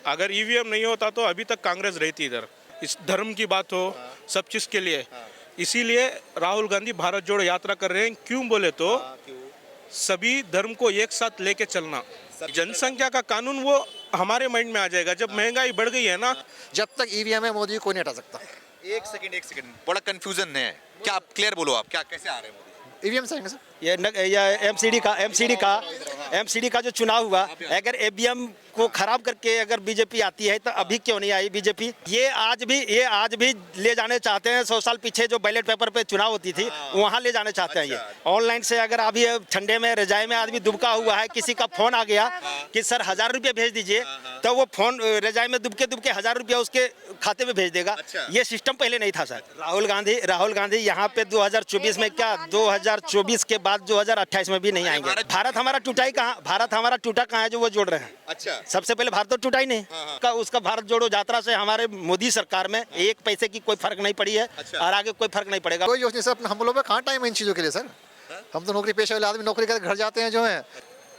अगर ईवीएम नहीं होता तो अभी तक कांग्रेस रहती इधर। इस धर्म की बात हो, सब चीज़ के लिए, इसीलिए राहुल गांधी भारत जोड़ो यात्रा कर रहे हैं। क्यों बोले तो सभी धर्म को एक साथ लेके चलना। जनसंख्या का कानून वो हमारे माइंड में आ जाएगा जब महंगाई बढ़ गई है ना। जब तक ईवीएम है मोदी को नहीं हटा सकता। एक सेकंड, बड़ा कंफ्यूजन है, क्या आप क्लियर बोलो, आप क्या कैसे आ रहे हैं मोदी? ईवीएम से आएंगे सर। ये एमसीडी का जो चुनाव हुआ, अगर ईवीएम को खराब करके अगर बीजेपी आती है तो अभी क्यों नहीं आई बीजेपी? ये आज भी ले जाने चाहते हैं। 100 साल पीछे जो बैलेट पेपर पे चुनाव होती थी वहाँ ले जाने चाहते हैं। ये ऑनलाइन से अगर अभी ठंडे में रजाई में आदमी दुबका हुआ है, किसी का फोन आ गया कि सर 1000 रुपये भेज दीजिए, तो वो फोन रजाई में दुबके 1000 रुपया उसके खाते में भेज देगा। ये सिस्टम पहले नहीं था सर। राहुल गांधी यहाँ पे 2024 में क्या, 2024 के बाद 2028 में भी नहीं आएंगे। भारत हमारा टूटा ही कहाँ? भारत हमारा टूटा कहाँ है जो वो जोड़ रहे हैं? अच्छा, सबसे पहले भारत तो टूटा ही नहीं। उसका भारत जोड़ो यात्रा से हमारे मोदी सरकार में एक पैसे की कोई फर्क नहीं पड़ी है और आगे कोई फर्क नहीं पड़ेगा। कोई योजना सर, हम लोगों में कहाँ टाइम है इन चीज़ों के लिए सर? हम तो नौकरी पेशा वाले आदमी नौकरी करके घर जाते हैं जो है।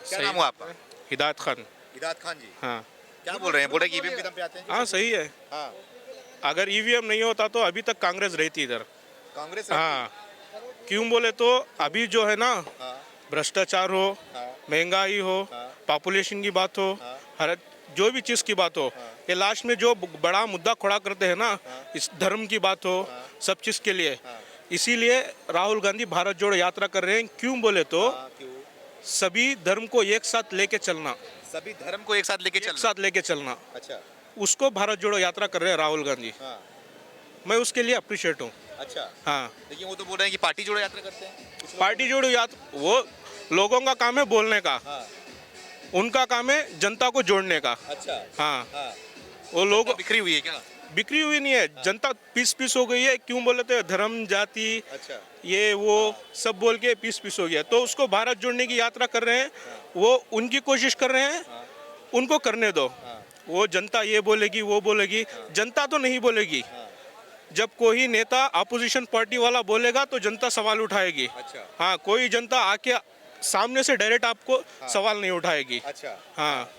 क्या नाम हुआ आपका? हिदायत खान। हिदायत खान जी, हाँ क्या बोल रहे हैं? बोल रहे हैं कि ईवीएम के दम पे आते हैं। हाँ सही है। हाँ, अगर ईवीएम नहीं होता तो अभी तक कांग्रेस रहती इधर। कांग्रेस। हाँ, क्यों बोले तो अभी जो है ना, भ्रष्टाचार हो, महंगाई हो, पॉपुलेशन की बात हो, हर जो भी चीज़ की बात हो, ये लास्ट में जो बड़ा मुद्दा खड़ा करते हैं ना, इस धर्म की बात हो, सब चीज़ के लिए, इसीलिए राहुल गांधी भारत जोड़ो यात्रा कर रहे हैं। क्यों बोले तो सभी धर्म को एक साथ लेके चलना। सभी धर्म को एक साथ लेके चलना। अच्छा, उसको भारत जोड़ो यात्रा कर रहे हैं राहुल गांधी। मैं उसके लिए अप्रिशिएट हूँ। अच्छा, हाँ, लेकिन वो तो बोल रहे हैं कि पार्टी जोड़ो यात्रा करते हैं। पार्टी जोड़ो यात्रा वो लोगों का काम है बोलने का, उनका काम है जनता को जोड़ने का। अच्छा, हाँ, वो लोग बिखरी हुई है क्या? बिक्री हुई नहीं है, जनता पीस हो गई है। क्यों बोले तो धर्म जाति ये वो सब बोल के पीस हो गया। तो उसको भारत जोड़ने की यात्रा कर रहे हैं, वो उनकी कोशिश कर रहे हैं, उनको करने दो। वो जनता ये बोलेगी वो बोलेगी, जनता तो नहीं बोलेगी। जब कोई नेता अपोजिशन पार्टी वाला बोलेगा तो जनता सवाल उठाएगी। हाँ, कोई जनता आके सामने से डायरेक्ट आपको सवाल नहीं उठाएगी। अच्छा, हाँ।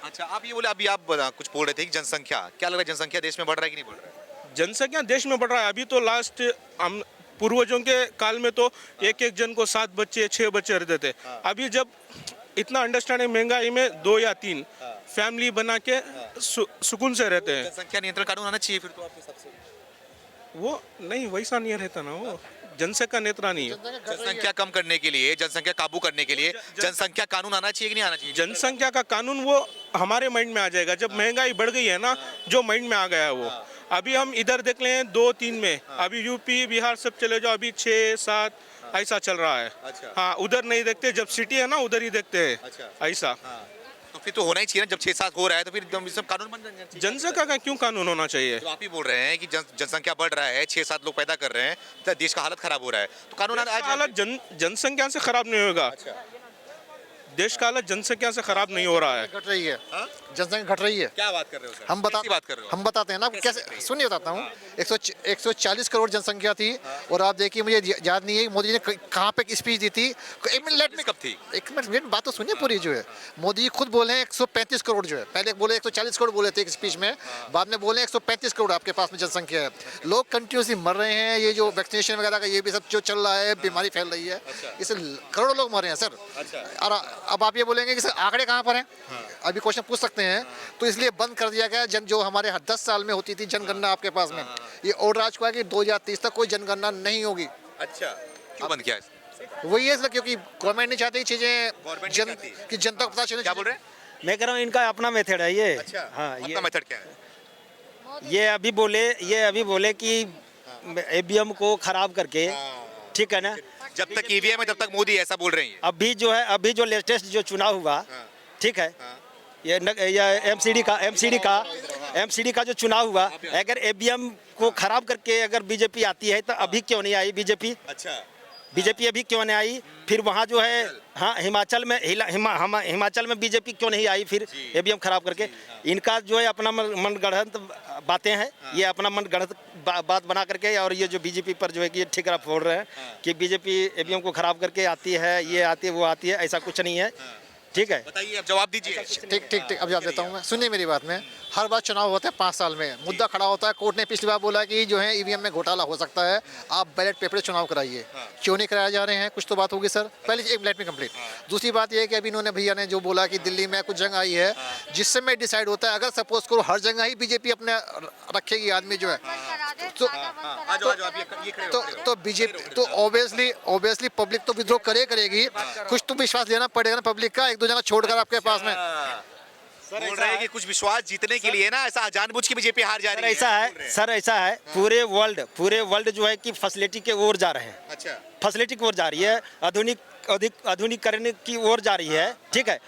अच्छा, आप ये बोले, अभी आप कुछ बोल रहे थे कि जनसंख्या, क्या लग रहा है जनसंख्या देश में बढ़ रहा है कि नहीं बढ़ रहा है? जनसंख्या देश में बढ़ रहा है। अभी तो लास्ट हम पूर्वजों के काल में तो एक जन को 7 बच्चे 6 बच्चे रहते थे। अभी जब इतना अंडरस्टैंडिंग महंगाई में 2 या 3 फैमिली बना के सुकून से रहते हैं। जनसंख्या नियंत्रण कानून आना चाहिए फिर तो आपके हिसाब से। वो नहीं, वैसा नहीं रहता ना, वो जनसंख्या नेत्रा नहीं है। जनसंख्या कम करने के लिए, जनसंख्या काबू करने के लिए जनसंख्या कानून आना चाहिए कि नहीं आना चाहिए? जनसंख्या का कानून वो हमारे माइंड में आ जाएगा जब महंगाई बढ़ गई है ना, जो माइंड में आ गया है वो। अभी हम इधर देख लें 2-3 में, अभी यूपी बिहार सब चले जाओ, अभी 6-7 ऐसा चल रहा है। हाँ, उधर नहीं देखते, जब सिटी है ना उधर ही देखते हैं ऐसा। तो फिर तो होना ही चाहिए ना, जब 6-7 हो रहा है तो फिर सब कानून बन जाना चाहिए। जनसंख्या का क्यों कानून होना चाहिए? तो आप ही बोल रहे हैं कि जनसंख्या बढ़ रहा है, 6-7 लोग पैदा कर रहे हैं तो देश का हालत खराब हो रहा है, तो कानून हालत जनसंख्या से खराब नहीं होगा। देश का हालत जनसंख्या से खराब नहीं हो रहा है। घट रही है, जनसंख्या घट रही है। क्या बात कर रहे हो सर? हम बताते हैं ना कैसे। सुनिए, बताता हूँ। 140 करोड़ जनसंख्या थी और आप देखिए, मुझे याद नहीं है मोदी जी ने कहाँ पे स्पीच दी थी। एक मिनट कब थी? एक मिनट बात तो सुनिए पूरी। जो है मोदी जी खुद बोले हैं 135 करोड़ जो है, पहले बोले 140 करोड़ बोले थे एक स्पीच में, बाद में बोले 135 करोड़ आपके पास में जनसंख्या है। लोग कंटिन्यूसली मर रहे हैं, ये जो वैक्सीनेशन वगैरह का ये भी सब जो चल रहा है, बीमारी फैल रही है, इससे करोड़ों लोग मर रहे हैं सर। और अब आप ये बोलेंगे कि सर आंकड़े कहाँ पर हैं, अभी क्वेश्चन पूछ सकते हैं। तो इसलिए बंद कर दिया गया जो हमारे 10 साल में होती थी जनगणना आपके पास में, ये ऑर्डर आ चुका है कि 2030 तक कोई जनगणना नहीं होगी। अच्छा, क्यों बंद किया? वही है क्योंकि गवर्नमेंट नहीं चाहती चीजें कि जनता को पता चले। क्या बोल रहे हैं? मैं कह रहा हूँ इनका अपना मेथड है ये। अच्छा, हाँ, अपना मेथड क्या है? ये अभी बोले कि ईवीएम को खराब करके, ठीक है ना, जब तक ईवीएम है तब तक मोदी, ऐसा बोल रहे हैं। अभी जो लेटेस्ट जो चुनाव हुआ, ठीक है, ये एमसीडी का जो चुनाव हुआ, अगर ईवीएम को खराब करके अगर बीजेपी आती है तो अभी क्यों नहीं आई बीजेपी? अच्छा, बीजेपी अभी क्यों नहीं आई? फिर वहाँ जो है, हाँ, हिमाचल में बीजेपी क्यों नहीं आई फिर ईवीएम खराब करके? इनका जो है अपना मनगढ़ंत बातें हैं, ये अपना मनगढ़ंत बात बना करके, और ये जो बीजेपी पर जो है कि ठिकरा फोड़ रहे हैं कि बीजेपी ईवीएम को खराब करके आती है, ये आती है वो आती है, ऐसा कुछ नहीं है। ठीक है। बताइए, अब जवाब दीजिए। ठीक ठीक ठीक, अब जवाब देता हूँ मैं। सुनिए मेरी बात में, हर बार चुनाव होते हैं 5 साल में, मुद्दा खड़ा होता है। कोर्ट ने पिछली बार बोला कि जो है ईवीएम में घोटाला हो सकता है, आप बैलेट पेपर से चुनाव कराइए। क्यों नहीं कराया जा रहे हैं, कुछ तो बात होगी सर। पहले एक लेट में कंप्लीट। दूसरी बात यह है कि अभी इन्होंने भैया ने जो बोला कि दिल्ली में कुछ जगह आई है जिससे में डिसाइड होता है, अगर सपोज करो हर जगह ही बीजेपी अपने रखेगी आदमी जो है तो बीजेपी तो ऑब्वियसली पब्लिक तो विद्रोह करेगी। कुछ तो विश्वास लेना पड़ेगा ना पब्लिक का, एक दो जगह छोड़कर आपके पास में। बोल रहे हैं कि कुछ विश्वास जीतने के लिए ना ऐसा जानबूझ के बीजेपी हार जा सर रही है। ऐसा है, सर ऐसा है, पूरे वर्ल्ड जो है कि फैसिलिटी के ओर जा रहे हैं। अच्छा, फैसिलिटी की ओर जा रही है, आधुनिकीकरण की ओर जा रही है, ठीक है।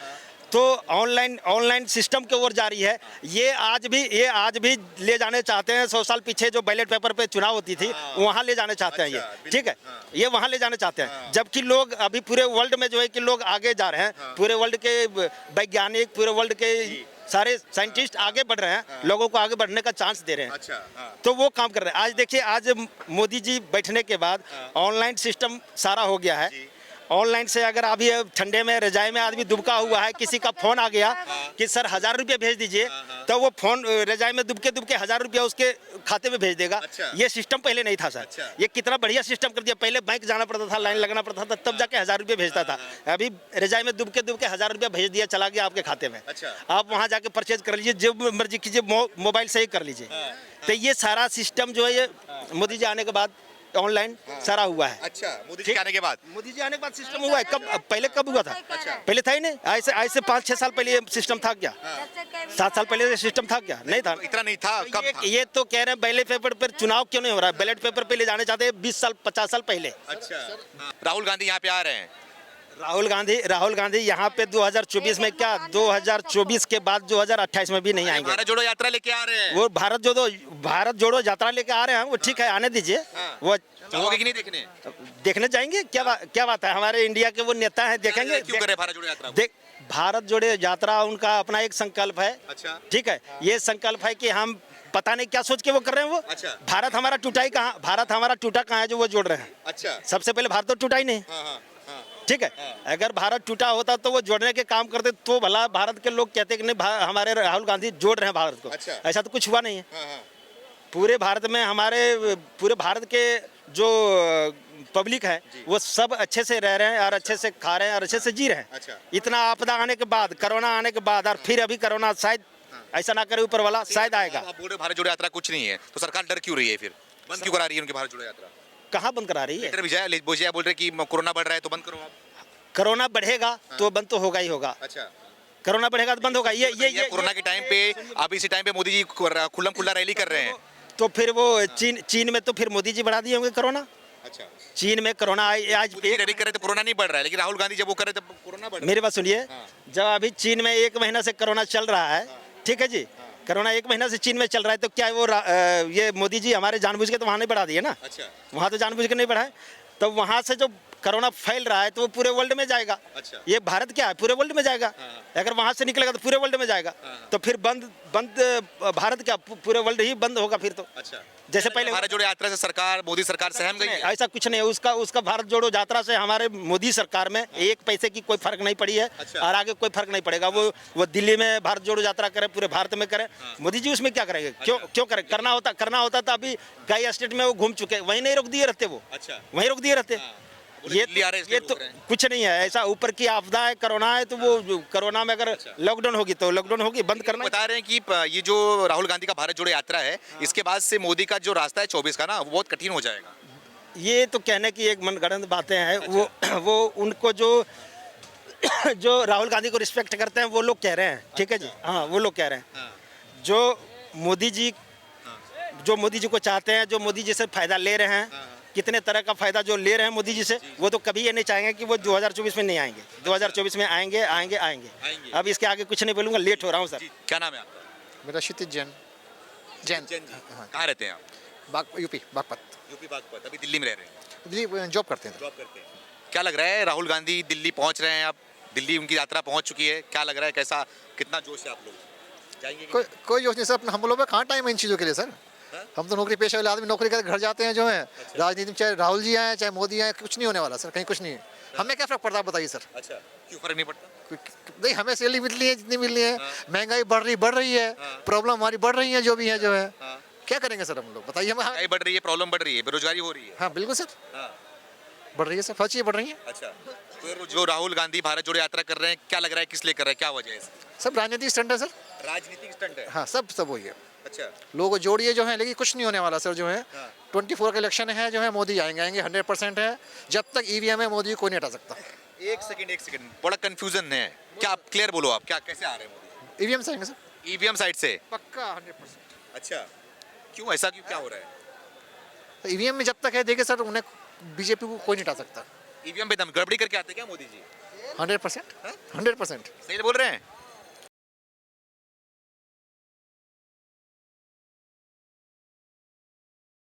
तो ऑनलाइन सिस्टम की ओर जा रही है। ये आज भी ले जाने चाहते हैं 100 साल पीछे जो बैलेट पेपर पे चुनाव होती थी, वहाँ ले जाने चाहते हैं ये, ठीक है। ये वहाँ ले जाने चाहते हैं, जबकि लोग अभी पूरे वर्ल्ड में जो है कि लोग आगे जा रहे हैं। पूरे वर्ल्ड के वैज्ञानिक, पूरे वर्ल्ड के सारे साइंटिस्ट आगे बढ़ रहे हैं, लोगों को आगे बढ़ने का चांस दे रहे हैं। अच्छा, तो वो काम कर रहे हैं। आज देखिए, आज मोदी जी बैठने के बाद ऑनलाइन सिस्टम सारा हो गया है। ऑनलाइन से अगर अभी ठंडे में रजाई में आदमी दुबका हुआ है, किसी का फोन आ गया कि सर 1000 रुपये भेज दीजिए, तो वो फोन रजाई में दुबके 1000 रुपया उसके खाते में भेज देगा। अच्छा। ये सिस्टम पहले नहीं था सर। अच्छा। ये कितना बढ़िया सिस्टम कर दिया। पहले बैंक जाना पड़ता था, लाइन लगना पड़ता था, तब जाके 1000 रुपये भेजता था। अभी रजाई में दुबके 1000 रुपया भेज दिया, चला गया आपके खाते में। अच्छा। आप वहाँ जाके परचेज कर लीजिए, जो मर्जी कीजिए, मोबाइल से ही कर लीजिए। तो ये सारा सिस्टम जो है ये मोदी जी आने के बाद ऑनलाइन सारा हुआ है। अच्छा, मोदी जी आने के बाद सिस्टम हुआ है। पहले कब हुआ था? पहले था ही नहीं। ऐसे 5-6 साल पहले ये सिस्टम था क्या? 7 साल पहले ये सिस्टम था क्या? नहीं था। इतना नहीं था। कब था? ये तो कह रहे हैं बैलेट पेपर पर चुनाव क्यों नहीं हो रहा है? बैलेट पेपर पे ले जाने चाहते हैं 20 साल 50 साल पहले। अच्छा, राहुल गांधी यहाँ पे आ रहे हैं। राहुल गांधी यहाँ पे 2024 में क्या, 2024 के बाद 2028 में भी नहीं आएंगे। भारत जोड़ो यात्रा लेके आ रहे हैं। वो भारत जोड़ो यात्रा लेके आ रहे हैं, वो ठीक है, आने दीजिए। वो जाओगे कि नहीं देखने जाएंगे। क्या बात है, हमारे इंडिया के वो नेता हैं, देखेंगे। क्यों करे भारत जोड़ो यात्रा? देख, भारत जोड़ो यात्रा उनका अपना एक संकल्प है। अच्छा, ठीक है, ये संकल्प है कि हम पता नहीं क्या सोच के वो कर रहे हैं वो। अच्छा। भारत हमारा टूटा कहाँ है जो वो जोड़ रहे हैं? अच्छा, सबसे पहले भारत तो टूटा ही नहीं, ठीक है। ठीक अगर भारत टूटा होता तो वो जोड़ने के काम करते, तो भला भारत के लोग कहते कि नहीं हमारे राहुल गांधी जोड़ रहे हैं भारत को। अच्छा। ऐसा तो कुछ हुआ नहीं है। पूरे भारत में पूरे भारत के जो पब्लिक है वो सब अच्छे से रह रहे हैं और अच्छे से खा रहे हैं और अच्छे से जी रहे हैं। अच्छा। इतना आपदा आने के बाद, कोरोना आने के बाद, और फिर अभी कोरोना शायद ऐसा ना करे ऊपर वाला, शायद आएगा। आप बोल रहे भारत जोड़ो यात्रा कुछ नहीं है, तो सरकार डर क्यों रही है फिर? बंद क्यों करा रही है उनकी भारत जोड़ो यात्रा? कहाँ बंद करा रही है? विजय बोल रहे कि कोरोना बढ़ रहा है तो बंद करो आप। कोरोना बढ़ेगा तो बंद तो होगा ही होगा। अच्छा, कोरोना बढ़ेगा तो बंद होगा। ये कोरोना के टाइम पे, अब इसी टाइम पे मोदी जी खुल्लम खुल्ला रैली कर रहे हैं। तो फिर वो चीन में तो फिर मोदी जी बढ़ा दिए होंगे कोरोना। अच्छा, चीन में कोरोना आज रैली कर रहे तो कोरोना नहीं बढ़ रहा है, लेकिन राहुल गांधी जब वो कर रहे तो कोरोना बढ़ रहा है। मेरी बात सुनिए, जब अभी चीन में 1 महीना से कोरोना चल रहा है, ठीक है जी, कोरोना 1 महीना से चीन में चल रहा है, तो क्या वो ये मोदी जी हमारे जानबूझ के तो वहाँ नहीं बढ़ा दिए ना। अच्छा, वहाँ तो जानबूझ के नहीं बढ़ाए। तो वहाँ से जो कोरोना फैल रहा है तो वो पूरे वर्ल्ड में जाएगा। अच्छा। ये भारत क्या है, पूरे वर्ल्ड में जाएगा। अगर वहाँ से निकलेगा तो पूरे वर्ल्ड में जाएगा। तो फिर बंद भारत क्या, पूरे वर्ल्ड ही बंद होगा फिर तो। अच्छा, जैसे पहले भारत जोड़ो यात्रा से सरकार, मोदी सरकार सहम गई है? ऐसा कुछ नहीं है। उसका भारत जोड़ो यात्रा से हमारे मोदी सरकार में 1 पैसे की कोई फर्क नहीं पड़ी है। अच्छा। और आगे कोई फर्क नहीं पड़ेगा। वो दिल्ली में भारत जोड़ो यात्रा करे, पूरे भारत में करे। मोदी जी उसमें क्या करेंगे? क्यों करे? करना होता तो अभी कई स्टेट में वो घूम चुके, वहीं नहीं रोक दिए रहते वो। अच्छा, वहीं रोक दिए रहते। ये तो कुछ नहीं है, ऐसा ऊपर की आपदा है, कोरोना है, तो वो कोरोना में अगर लॉकडाउन होगी तो लॉकडाउन होगी, बंद करना। बता रहे हैं कि ये जो राहुल गांधी का भारत जोड़ो यात्रा है, इसके बाद से मोदी का जो रास्ता है 24 का ना, वो बहुत कठिन हो जाएगा। ये तो कहने की एक मनगढ़ंत बातें हैं। वो उनको जो राहुल गांधी को रिस्पेक्ट करते हैं वो लोग कह रहे हैं, ठीक है जी। हाँ, वो लोग कह रहे हैं। जो मोदी जी को चाहते हैं, जो मोदी जी से फायदा ले रहे हैं, कितने तरह का फायदा जो ले रहे हैं मोदी जी से, वो तो कभी ये नहीं चाहेंगे कि वो 2024 में नहीं आएंगे। 2024 में आएंगे। अब इसके आगे कुछ नहीं बोलूँगा, लेट हो रहा हूँ सर। क्या नाम है आपका? मेरा क्षितिज जैन। कहाँ रहते हैं आप? यूपी बागपत। यूपी बागपत। अभी दिल्ली में रह रहे हैं? दिल्ली जॉब करते हैं। क्या लग रहा है, राहुल गांधी दिल्ली पहुंच रहे हैं? अब दिल्ली उनकी यात्रा पहुंच चुकी है, क्या लग रहा है, कैसा, कितना जोश है आप लोग जाएंगे? कोई जोश नहीं सर। हम लोगों में कहाँ टाइम है इन चीज़ों के लिए सर। हम तो नौकरी पेशा वाले आदमी, नौकरी करके घर जाते हैं जो है। राजनीति में चाहे राहुल जी आए चाहे मोदी आए, कुछ नहीं होने वाला सर, कहीं कुछ नहीं है। हमें क्या फर्क पड़ता है बताइए सर। अच्छा, क्यों फर्क नहीं पड़ता? नहीं, हमें सैलरी मिल रही है जितनी मिल रही है, महंगाई बढ़ रही है, प्रॉब्लम हमारी बढ़ रही है, जो भी है जो है, क्या करेंगे सर हम लोग बताइए हमें। महंगाई बढ़ रही है, प्रॉब्लम बढ़ रही है, बेरोजगारी हो रही है। हाँ बिल्कुल सर, हाँ, बढ़ रही है सर, हर चीज़ बढ़ रही है। अच्छा। तो जो राहुल गांधी भारत जोड़ो यात्रा कर रहे हैं, क्या लग रहा है किस लिए कर रहे हैं, क्या वजह है इसकी? सब राजनीतिक स्टंट है सर। राजनीतिक स्टंट है। हाँ सब वही है। अच्छा, लोगों को जोड़िए जो है, लेकिन कुछ नहीं होने वाला सर जो है। हाँ। 24 का इलेक्शन है जो है, मोदी आएंगे 100% है। जब तक ईवीएम है मोदी को कोई नहीं हटा सकता। एक सेकंड, बड़ा कंफ्यूजन है, क्या आप क्लियर बोलो, आप क्या कैसे आ रहे हैं मोदी? ईवीएम से आएंगे सर, ईवीएम साइड से? पक्का 100%। अच्छा, क्यों ऐसा, क्यों, क्या हो रहा है? तो ईवीएम में जब तक है देखिए सर, उन्हें बीजेपी को कोई नहीं हटा सकता। ईवीएम पे दम गड़बड़ी करके आते हैं क्या मोदी जी? 100%, 100%। सही बोल रहे हैं?